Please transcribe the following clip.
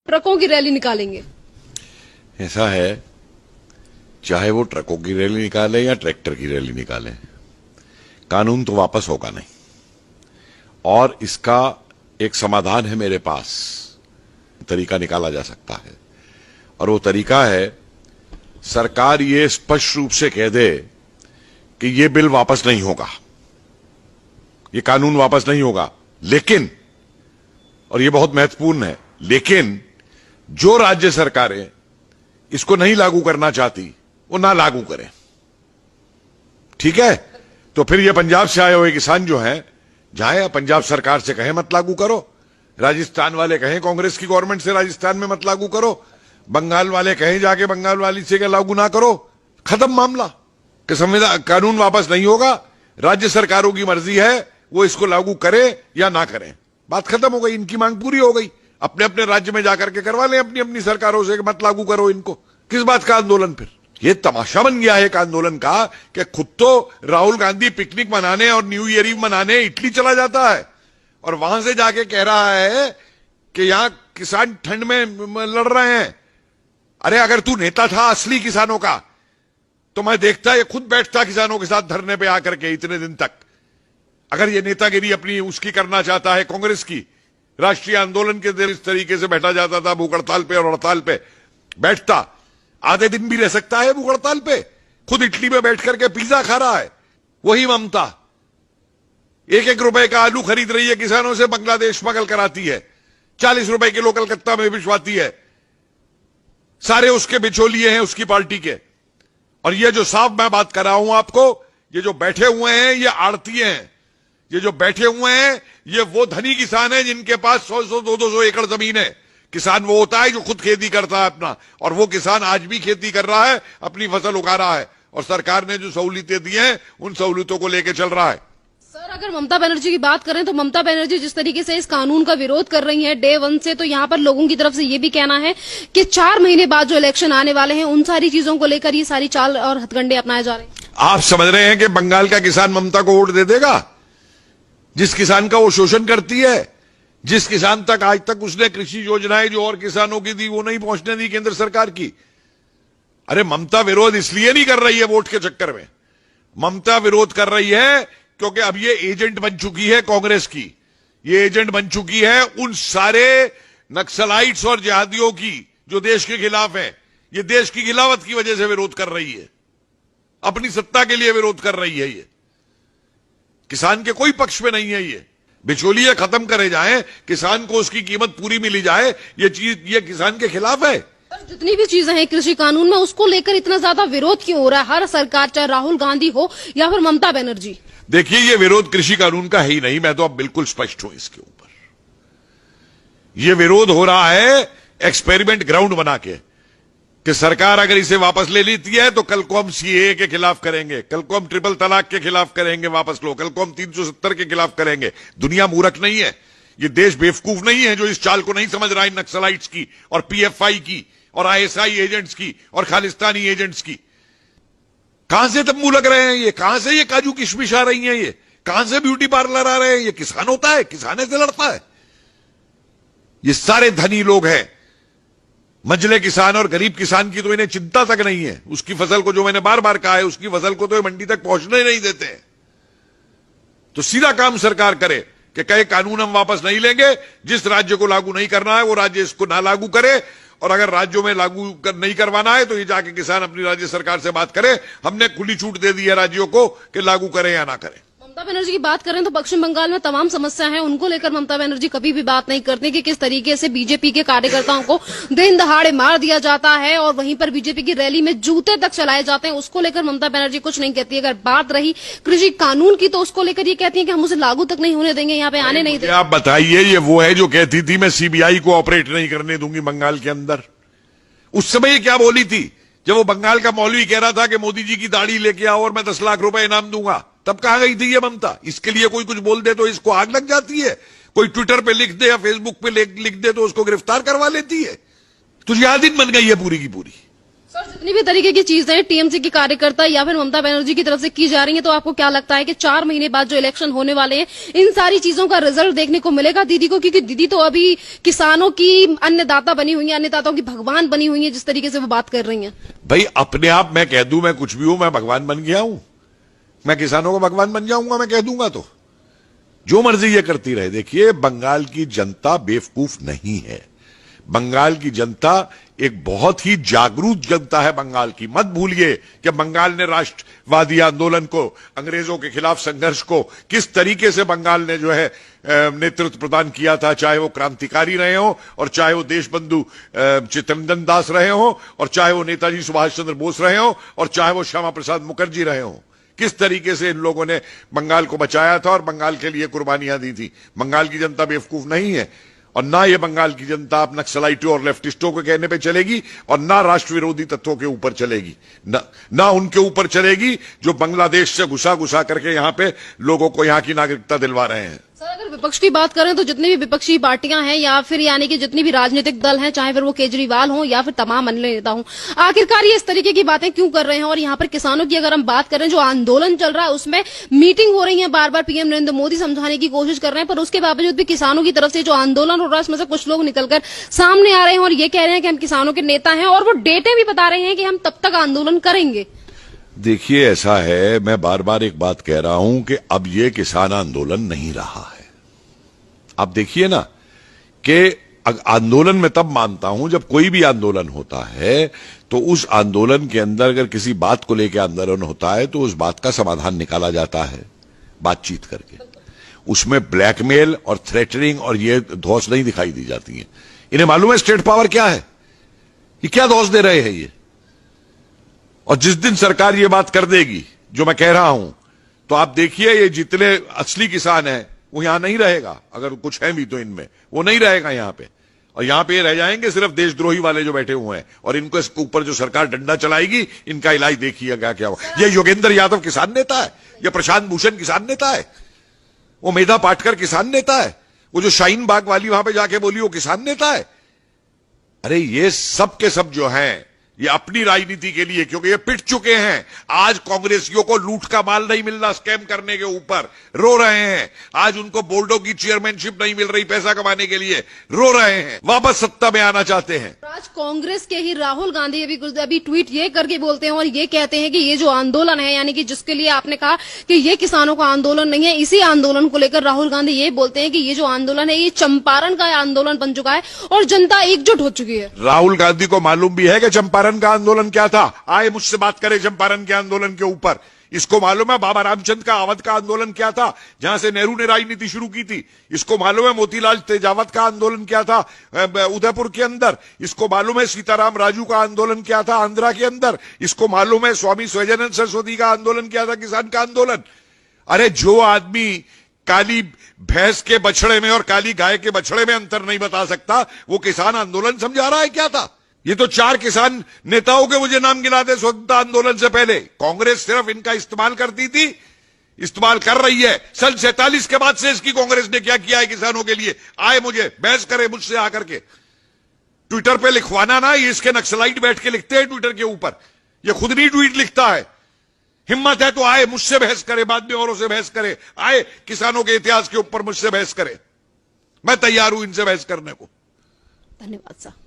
ट्रकों की रैली निकालेंगे। ऐसा है, चाहे वो ट्रकों की रैली निकाले या ट्रैक्टर की रैली निकाले, कानून तो वापस होगा नहीं। और इसका एक समाधान है मेरे पास, तरीका निकाला जा सकता है। और वो तरीका है, सरकार ये स्पष्ट रूप से कह दे कि ये बिल वापस नहीं होगा, ये कानून वापस नहीं होगा, लेकिन, और ये बहुत महत्वपूर्ण है, लेकिन जो राज्य सरकारें इसको नहीं लागू करना चाहती वो ना लागू करें। ठीक है? तो फिर ये पंजाब से आए हुए किसान जो हैं, जाए पंजाब सरकार से कहें मत लागू करो, राजस्थान वाले कहें कांग्रेस की गवर्नमेंट से राजस्थान में मत लागू करो, बंगाल वाले कहें जाके बंगाल वाली से लागू ना करो, खत्म मामला। कि संविधान कानून वापस नहीं होगा, राज्य सरकारों की मर्जी है वो इसको लागू करे या ना करें, बात खत्म हो गई, इनकी मांग पूरी हो गई। अपने अपने राज्य में जाकर के करवा लें अपनी अपनी सरकारों से, मत लागू करो इनको। किस बात का आंदोलन? फिर ये तमाशा बन गया है एक आंदोलन का कि खुद तो राहुल गांधी पिकनिक मनाने और न्यू ईयर ईव मनाने इटली चला जाता है और वहां से जाके कह रहा है कि यहां किसान ठंड में लड़ रहे हैं। अरे अगर तू नेता था असली किसानों का तो मैं देखता, ये खुद बैठता किसानों के साथ धरने पे आकर के इतने दिन तक। अगर ये नेतागिरी अपनी उसकी करना चाहता है, कांग्रेस की राष्ट्रीय आंदोलन के दिन इस तरीके से बैठा जाता था भूख हड़ताल पे, और हड़ताल पे बैठता, आधे दिन भी रह सकता है भूख हड़ताल पे, खुद इटली में बैठ करके पिज्जा खा रहा है। वही ममता 1-1 रुपए का आलू खरीद रही है किसानों से, बांग्लादेश स्मगल कराती है, 40 रुपए किलो कलकत्ता में भिजवाती है, सारे उसके बिचौलिए हैं उसकी पार्टी के। और ये जो साफ मैं बात कर रहा हूं आपको, ये जो बैठे हुए हैं ये आड़तीए हैं, ये जो बैठे हुए हैं ये वो धनी किसान हैं जिनके पास 100-100, 200 एकड़ जमीन है। किसान वो होता है जो खुद खेती करता है अपना, और वो किसान आज भी खेती कर रहा है, अपनी फसल उगा रहा है, और सरकार ने जो सहूलियतें दी हैं उन सहूलियतों को लेकर चल रहा है। सर, अगर ममता बनर्जी की बात करें तो ममता बनर्जी जिस तरीके से इस कानून का विरोध कर रही हैं डे 1 से, तो यहाँ पर लोगों की तरफ से ये भी कहना है कि 4 महीने बाद जो इलेक्शन आने वाले हैं उन सारी चीजों को लेकर ये सारी चाल और हथकंडे अपनाए जा रहे हैं। आप समझ रहे हैं कि बंगाल का किसान ममता को वोट दे देगा? जिस किसान का वो शोषण करती है, जिस किसान तक आज तक उसने कृषि योजनाएं जो और किसानों की दी वो नहीं पहुंचने दी केंद्र सरकार की। अरे ममता विरोध इसलिए नहीं कर रही है वोट के चक्कर में, ममता विरोध कर रही है क्योंकि अब ये एजेंट बन चुकी है कांग्रेस की, ये एजेंट बन चुकी है उन सारे नक्सलाइट्स और जिहादियों की जो देश के खिलाफ है। ये देश की खिलाफत की वजह से विरोध कर रही है, अपनी सत्ता के लिए विरोध कर रही है। ये किसान के कोई पक्ष में नहीं है। ये बिचौलिए खत्म करे जाएं, किसान को उसकी कीमत पूरी मिली जाए, ये चीज ये किसान के खिलाफ है। जितनी भी चीजें हैं कृषि कानून में, उसको लेकर इतना ज्यादा विरोध क्यों हो रहा है हर सरकार, चाहे राहुल गांधी हो या फिर ममता बनर्जी? देखिए, ये विरोध कृषि कानून का है ही नहीं, मैं तो अब बिल्कुल स्पष्ट हूं इसके ऊपर। ये विरोध हो रहा है एक्सपेरिमेंट ग्राउंड बना के कि सरकार अगर इसे वापस ले लेती है तो कल को हम सीएए के खिलाफ करेंगे, कल को हम ट्रिपल तलाक के खिलाफ करेंगे, वापस लो, कल को हम 370 के खिलाफ करेंगे। दुनिया मूर्ख नहीं है, ये देश बेवकूफ नहीं है जो इस चाल को नहीं समझ रहा है नक्सलाइट्स की और पीएफआई की और आईएसआई एजेंट्स की और खालिस्तानी एजेंट्स की। कहां से तंबू लग रहे हैं ये? कहां से ये काजू किशमिश आ रही है? ये कहां से ब्यूटी पार्लर आ रहे हैं? ये किसान होता है, किसाने से लड़ता है। ये सारे धनी लोग हैं। मंझले किसान और गरीब किसान की तो इन्हें चिंता तक नहीं है। उसकी फसल को, जो मैंने बार बार कहा है, उसकी फसल को तो ये मंडी तक पहुंचने नहीं देते हैं। तो सीधा काम सरकार करे कि कहे कानून हम वापस नहीं लेंगे, जिस राज्य को लागू नहीं करना है वो राज्य इसको ना लागू करे, और अगर राज्यों में लागू नहीं करवाना है तो ये जाके किसान अपनी राज्य सरकार से बात करे। हमने खुली छूट दे दी है राज्यों को कि लागू करें या ना करें। ममता बनर्जी की बात करें तो पश्चिम बंगाल में तमाम समस्या है, उनको लेकर ममता बनर्जी कभी भी बात नहीं करती कि किस तरीके से बीजेपी के कार्यकर्ताओं को दिन दहाड़े मार दिया जाता है और वहीं पर बीजेपी की रैली में जूते तक चलाए जाते हैं। उसको लेकर ममता बनर्जी कुछ नहीं कहती। अगर बात रही कृषि कानून की तो उसको लेकर ये कहती है कि हम उसे लागू तक नहीं होने देंगे, यहाँ पे आने नहीं देंगे। आप बताइए, ये वो है जो कहती थी मैं सीबीआई को ऑपरेट नहीं करने दूंगी बंगाल के अंदर? उस समय ये क्या बोली थी जब वो बंगाल का मौलवी कह रहा था कि मोदी जी की दाढ़ी लेके आओ और मैं 10 लाख रुपए इनाम दूंगा? तब कहां गई थी ये ममता? इसके लिए कोई कुछ बोल दे तो इसको आग लग जाती है, कोई ट्विटर पे लिख दे या फेसबुक पे लिख दे तो उसको गिरफ्तार करवा लेती है। तो जिहादी बन गई है पूरी की पूरी। सर, और जितनी भी तरीके की चीजें टीएमसी के कार्यकर्ता या फिर ममता बनर्जी की तरफ से की जा रही हैं, तो आपको क्या लगता है कि 4 महीने बाद जो इलेक्शन होने वाले हैं, इन सारी चीजों का रिजल्ट देखने को मिलेगा दीदी को? क्योंकि दीदी तो अभी किसानों की अन्नदाता बनी हुई है, अन्नदाताओं की भगवान बनी हुई है, जिस तरीके से वो बात कर रही हैं। भाई अपने आप मैं कह दूं मैं कुछ भी हूं, मैं भगवान बन गया हूं, मैं किसानों का भगवान बन जाऊंगा, मैं कह दूंगा तो जो मर्जी ये करती रहे। देखिए, बंगाल की जनता बेवकूफ नहीं है। बंगाल की जनता एक बहुत ही जागरूक जनता है बंगाल की। मत भूलिए कि बंगाल ने राष्ट्रवादी आंदोलन को, अंग्रेजों के खिलाफ संघर्ष को किस तरीके से बंगाल ने जो है नेतृत्व प्रदान किया था, चाहे वो क्रांतिकारी रहे हो और चाहे वो देशबंधु चित्तरंजन दास रहे हो और चाहे वो नेताजी सुभाष चंद्र बोस रहे हो और चाहे वो श्यामा प्रसाद मुखर्जी रहे हो। किस तरीके से इन लोगों ने बंगाल को बचाया था और बंगाल के लिए कुर्बानियां दी थी। बंगाल की जनता बेवकूफ नहीं है और ना ये बंगाल की जनता अब नक्सलाइटों और लेफ्टिस्टों के कहने पे चलेगी और ना राष्ट्र विरोधी तत्वों के ऊपर चलेगी, ना उनके ऊपर चलेगी जो बांग्लादेश से घुसा घुसा करके यहां पे लोगों को यहां की नागरिकता दिलवा रहे हैं। सर, अगर विपक्ष की बात करें तो जितनी भी विपक्षी पार्टियां हैं या फिर यानी कि जितनी भी राजनीतिक दल हैं, चाहे फिर वो केजरीवाल हो या फिर तमाम अन्य नेता हो, आखिरकार ये इस तरीके की बातें क्यों कर रहे हैं? और यहाँ पर किसानों की अगर हम बात करें, जो आंदोलन चल रहा है उसमें मीटिंग हो रही है, बार बार पीएम नरेंद्र मोदी समझाने की कोशिश कर रहे हैं, पर उसके बावजूद भी किसानों की तरफ से जो आंदोलन हो रहा है उसमें से कुछ लोग निकलकर सामने आ रहे हैं और ये कह रहे हैं कि हम किसानों के नेता हैं और वो डेटे भी बता रहे हैं कि हम तब तक आंदोलन करेंगे। देखिए, ऐसा है, मैं बार बार एक बात कह रहा हूं कि अब ये किसान आंदोलन नहीं रहा है। आप देखिए ना कि आंदोलन में तब मानता हूं जब कोई भी आंदोलन होता है तो उस आंदोलन के अंदर अगर किसी बात को लेकर आंदोलन होता है तो उस बात का समाधान निकाला जाता है बातचीत करके। उसमें ब्लैकमेल और थ्रेटनिंग और ये धौस नहीं दिखाई दी जाती है। इन्हें मालूम है स्टेट पावर क्या है, ये क्या धौस दे रहे हैं ये। और जिस दिन सरकार ये बात कर देगी जो मैं कह रहा हूं, तो आप देखिए ये जितने असली किसान हैं वो यहां नहीं रहेगा। अगर कुछ है भी तो इनमें वो नहीं रहेगा यहां पे, और यहां पे रह जाएंगे सिर्फ देशद्रोही वाले जो बैठे हुए हैं। और इनको इसके ऊपर जो सरकार डंडा चलाएगी, इनका इलाज देखिएगा क्या होगा। ये योगेंद्र यादव किसान नेता है, ये प्रशांत भूषण किसान नेता है, वो मेधा पाटकर किसान नेता है, वो जो शाहीन बाग वाली वहां पे जाके बोली वो किसान नेता है। अरे ये सब के सब जो हैं ये अपनी राजनीति के लिए, क्योंकि ये पिट चुके हैं। आज कांग्रेसियों को लूट का माल नहीं मिल रहा, स्कैम करने के ऊपर रो रहे हैं। आज उनको बोर्डों की चेयरमैनशिप नहीं मिल रही पैसा कमाने के लिए, रो रहे हैं, वापस सत्ता में आना चाहते हैं। आज कांग्रेस के ही राहुल गांधी अभी ट्वीट ये करके बोलते हैं और ये कहते हैं कि ये जो आंदोलन है, यानी कि जिसके लिए आपने कहा कि ये किसानों का आंदोलन नहीं है, इसी आंदोलन को लेकर राहुल गांधी ये बोलते हैं कि ये जो आंदोलन है ये चंपारण का आंदोलन बन चुका है और जनता एकजुट हो चुकी है। राहुल गांधी को मालूम भी है कि चंपारण का आंदोलन क्या था। आए मुझसे बात करें चंपारण के आंदोलन के ऊपर। इसको मालूम है बाबा रामचंद्र का अवध का आंदोलन क्या था, जहां से नेहरू ने राजनीति शुरू की थी। इसको मालूम है मोतीलाल तेजावत का आंदोलन क्या था उदयपुर के अंदर। इसको मालूम है सीताराम राजू का आंदोलन क्या था आंध्रा के अंदर। इसको मालूम है स्वामी स्वजनंद सरस्वती का आंदोलन क्या था, किसान का आंदोलन। अरे जो आदमी काली भैंस के बछड़े में और काली गाय के बछड़े में अंतर नहीं बता सकता, वो किसान आंदोलन समझा रहा है क्या था। ये तो 4 किसान नेताओं के मुझे नाम गिला दे स्वतंत्रता आंदोलन से पहले। कांग्रेस सिर्फ इनका इस्तेमाल करती थी, इस्तेमाल कर रही है। सन 47 के बाद से इसकी कांग्रेस ने क्या किया है किसानों के लिए। आए मुझे बहस करे मुझसे आकर के, ट्विटर पे लिखवाना ना, ये इसके नक्सलाइट बैठ के लिखते हैं ट्विटर के ऊपर, ये खुद नहीं ट्वीट लिखता है। हिम्मत है तो आए मुझसे बहस करे, बाद में औरों से बहस करे, आए किसानों के इतिहास के ऊपर मुझसे बहस करे। मैं तैयार हूं इनसे बहस करने को। धन्यवाद सर।